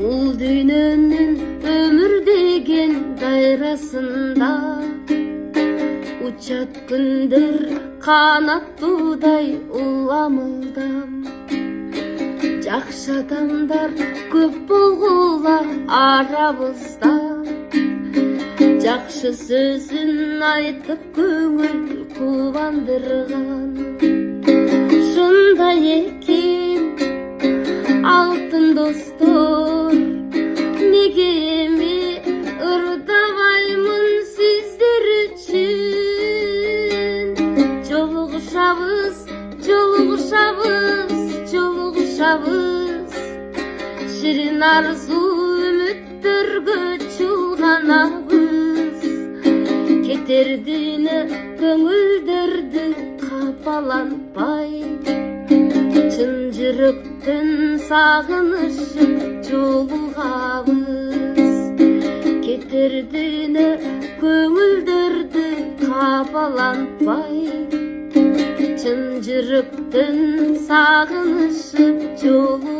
Бул дүйнөнүн өмүр деген дайрасында учат күндөр канаттуудай уламылдам. Жакшы адамдар көп болгула арабызда, жакшы сөзүн айтып көңүл кубандырган. Шундай экен алтын достор, неге эми ырдабаймын сиздер үчүн. Жолугушабыз, жолугушабыз, жолугушабыз, ширин арзу үмүттөргө чулганабыз. Кетер дүйнө көңүлдөрдү капаланбай, чын жүрөктөн сагынышып жолугабыз. Кетер дүйнө көңүлдөрдү капаланбай, чын жүрөктөн сагынышып жолугабыз.